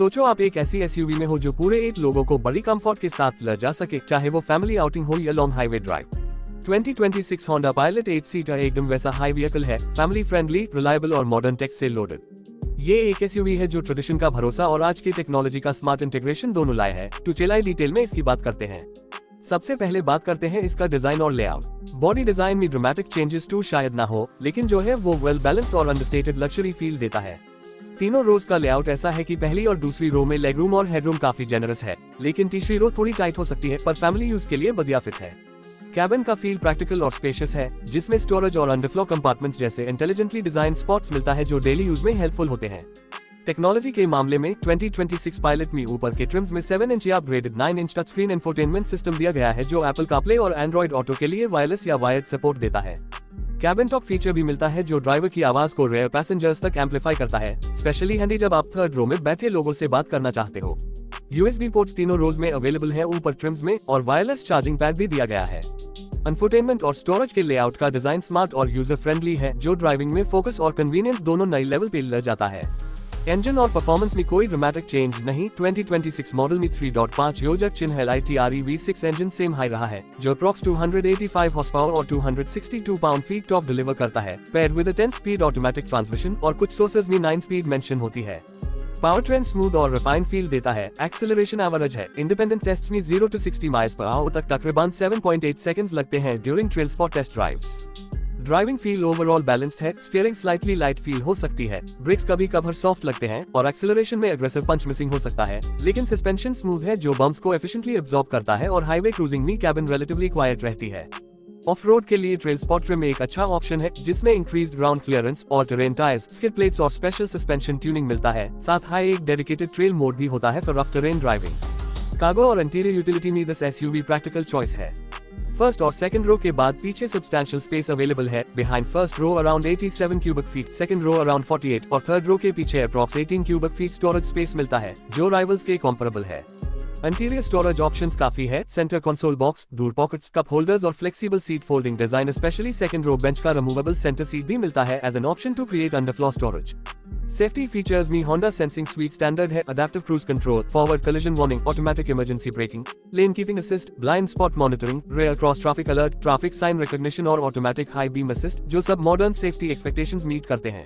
सोचो आप एक ऐसी एसयूवी में हो जो पूरे 8 लोगों को बड़ी कंफर्ट के साथ ले जा सके, चाहे वो फैमिली आउटिंग हो या long highway drive. 2026 Honda Pilot 8 seater एकदम वैसा हाई व्हीकल है, फैमिली फ्रेंडली, रिलायबल और मॉडर्न टेक से लोडेड। ये एक एसयूवी है जो ट्रेडिशन का भरोसा और आज की टेक्नोलॉजी का स्मार्ट इंटीग्रेशन दोनों लाए है। तो चलिए डिटेल में इसकी बात करते हैं। सबसे पहले बात करते हैं इसका डिजाइन और लेआउट। बॉडी डिजाइन में ड्रामेटिक चेंजेस तो शायद ना हो, लेकिन जो है वो वेल बैलेंस्ड और अंडरस्टेटेड लग्जरी फील देता है। तीनों रोज का लेआउट ऐसा है कि पहली और दूसरी रो में लेग रूम और हेडरूम काफी जेनरस है, लेकिन तीसरी रो थोड़ी टाइट हो सकती है, पर फैमिली यूज के लिए बढ़िया फिट है। कैबिन का फील प्रैक्टिकल और स्पेशियस है, जिसमें स्टोरेज और अंडरफ्लो कंपार्टमेंट्स जैसे इंटेलिजेंटली डिजाइन स्पॉट्स मिलता है जो डेली यूज में हेल्पफुल होते हैं। टेक्नोलॉजी के मामले में 2026 पायलट में ऊपर के ट्रिम्स में 7 इंच या upgraded 9 inch touch screen infotainment system दिया गया है जो एप्पल कारप्ले और एंड्रॉइड ऑटो के लिए वायरलेस या वायर्ड सपोर्ट देता है। कैबिन टॉक फीचर भी मिलता है जो ड्राइवर की आवाज को रेयर पैसेंजर्स तक एम्पलीफाई करता है, स्पेशली हैंडी जब आप थर्ड रो में बैठे लोगों से बात करना चाहते हो। यूएसबी पोर्ट्स तीनों रोज में अवेलेबल है ऊपर ट्रिम्स में, और वायरलेस चार्जिंग पैड भी दिया गया है। इंफोटेनमेंट और स्टोरेज के लेआउट का डिजाइन स्मार्ट और यूजर फ्रेंडली है, जो ड्राइविंग में फोकस और कन्वीनियंस दोनों नए लेवल पे ले जाता है। इंजन और परफॉर्मेंस में कोई ड्रामेटिक चेंज नहीं। 2026 मॉडल में 3.5 योजक चिन्ह LITRE V6 engine same high रहा है, जो अप्रॉक्स 285 हॉर्स पावर और 262 पाउंड फीट टॉप डिलीवर करता है, paired with 10 speed automatic transmission, और कुछ सोर्सेज में 9 स्पीड मेंशन होती है। पावर ट्रेन स्मूथ और रिफाइंड फील देता है। एक्सेलरेशन एवरेज है। इंडिपेंडेंट टेस्ट में 0 to 60 माइल्स पर आवर तक तकरीबन 7.8 सेकंड्स लगते हैं during trail spot test drives. Driving feel overall balanced है। स्टीयरिंग स्लाइटली लाइट फील हो सकती है, ब्रेक्स कभी कभार सॉफ्ट लगते हैं, और एक्सेलरेशन में एग्रेसिव पंच मिसिंग हो सकता है, लेकिन सस्पेंशन स्मूथ है जो बम्प्स को एफिशिएंटली एब्जॉर्ब करता है, और हाईवे क्रूजिंग में कैबिन रिलेटिवली क्वाइट रहती है। ऑफ रोड के लिए ट्रेल स्पॉट ट्रिम एक अच्छा ऑप्शन है, जिसमें इंक्रीज्ड ग्राउंड क्लियरेंस और टेरेन टायर्स, स्किड प्लेट्स और स्पेशल सस्पेंशन ट्यूनिंग मिलता है। साथ ही एक डेडिकेटेड ट्रेल मोड भी होता है for rough terrain driving. Cargo और इंटीरियर यूटिलिटी में दिस एसयूवी प्रैक्टिकल चॉइस है। फर्स्ट और सेकंड रो के बाद पीछे सब्सटैंशियल स्पेस अवेलेबल है। Behind first row around 87 cubic feet, second row around 48 और थर्ड रो के पीछे approx 18 cubic feet storage space मिलता है, जो राइवल्स के कंपैरेबल है। इंटीरियर स्टोरेज ऑप्शंस काफी है। Centre console box, door pockets, cup holders और flexible seat folding design, specially second row bench का रिमूवेबल सेंटर सीट भी मिलता है as an option to create underfloor storage. Safety features में Honda sensing suite standard है। Adaptive cruise control, forward collision warning, automatic emergency braking, lane keeping assist, blind spot monitoring, rear cross traffic alert, traffic sign recognition और automatic high beam assist, जो सब modern safety expectations meet करते हैं।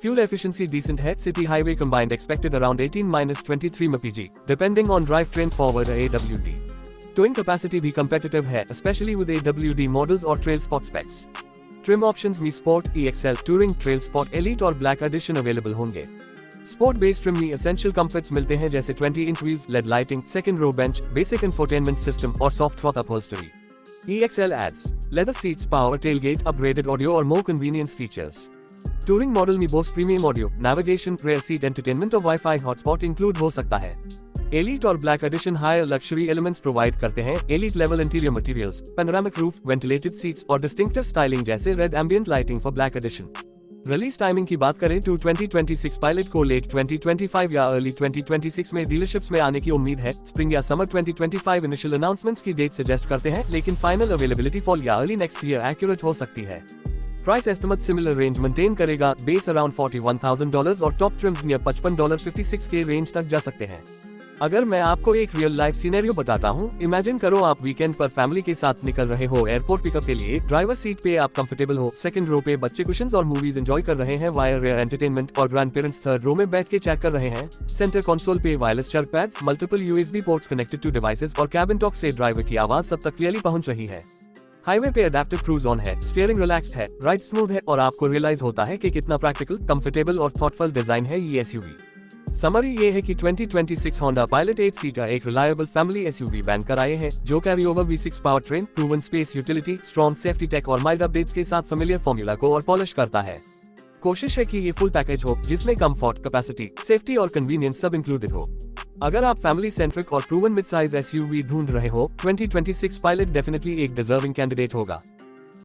Fuel efficiency decent है। City highway combined expected around 18-23 mpg, depending on drive train forward AWD। Towing capacity भी competitive है, specially with AWD models और TrailSport specs. Trim options में Sport, EXL, Touring, TrailSport, Elite और Black Edition available होंगे। Sport based trim में essential comforts मिलते हैं जैसे 20 inch wheels, LED lighting, second row bench, basic infotainment system और soft cloth upholstery. EXL adds leather seats, power tailgate, upgraded audio और more convenience features। Touring model में Bose premium audio, navigation, rear seat entertainment और WiFi hotspot include हो सकता है। Elite और Black Edition higher luxury elements provide करते हैं। Elite level interior materials, panoramic roof, ventilated seats और डिस्टिंक्टिव स्टाइलिंग जैसे red ambient lighting for Black Edition. Release timing की बात करें तो 2026 पायलट को लेट 2025 या अर्ली 2026 में डीलरशिप्स में आने की उम्मीद है। स्प्रिंग या समर 2025 इनिशियल अनाउंसमेंट्स की डेट सजेस्ट करते हैं, लेकिन फाइनल अवेलेबिलिटी फॉल या अर्ली नेक्स्ट ईयर एक्यूरेट हो सकती है। Price estimate similar range maintain करेगा, बेस अराउंड $41,000 और टॉप ट्रिम्स नियर $55-56 के रेंज तक जा सकते हैं। अगर मैं आपको एक रियल लाइफ सिनेरियो बताता हूँ, इमेजिन करो आप वीकेंड पर फैमिली के साथ निकल रहे हो एयरपोर्ट पिकअप के लिए। ड्राइवर सीट पे आप कंफर्टेबल हो, सेकंड रो पे बच्चे कुशन्स और मूवीज एंजॉय कर रहे हैं, वायर रेयर एंटरटेनमेंट, और ग्रैंड पेरेंट्स थर्ड रो में बैठ के चेक कर रहे हैं। सेंटर कंसोल पे wireless charge pads, multiple USB ports connected to devices और कैबिन टॉक से ड्राइवर की आवाज सब तक क्लियरली पहुंच रही है। हाईवे पे अडैप्टिव क्रूज ऑन है, स्टीयरिंग रिलैक्स्ड है, राइड स्मूथ है, और आपको रियलाइज होता है कि कितना प्रैक्टिकल, कंफर्टेबल और थॉटफुल डिजाइन है ये एसयूवी। समरी ये है कि 2026 होंडा पायलट 8 सीटर एक रिलायबल फैमिली एसयूवी बैन कर आए हैं, जो carry over V6 power train, proven space utility, strong safety tech और माइल्ड अपडेट्स के साथ फेमिलियर फॉर्मूला को और पॉलिश करता है। कोशिश है कि ये फुल पैकेज हो, जिसमें कंफर्ट, कैपेसिटी, सेफ्टी और कन्वीनियंस सब इंक्लूडेड हो। अगर आप फैमिली सेंट्रिक और प्रूवन मिड साइज एसयूवी ढूंढ रहे हो, 2026 पायलट डेफिनेटली एक डिजर्विंग कैंडिडेट होगा।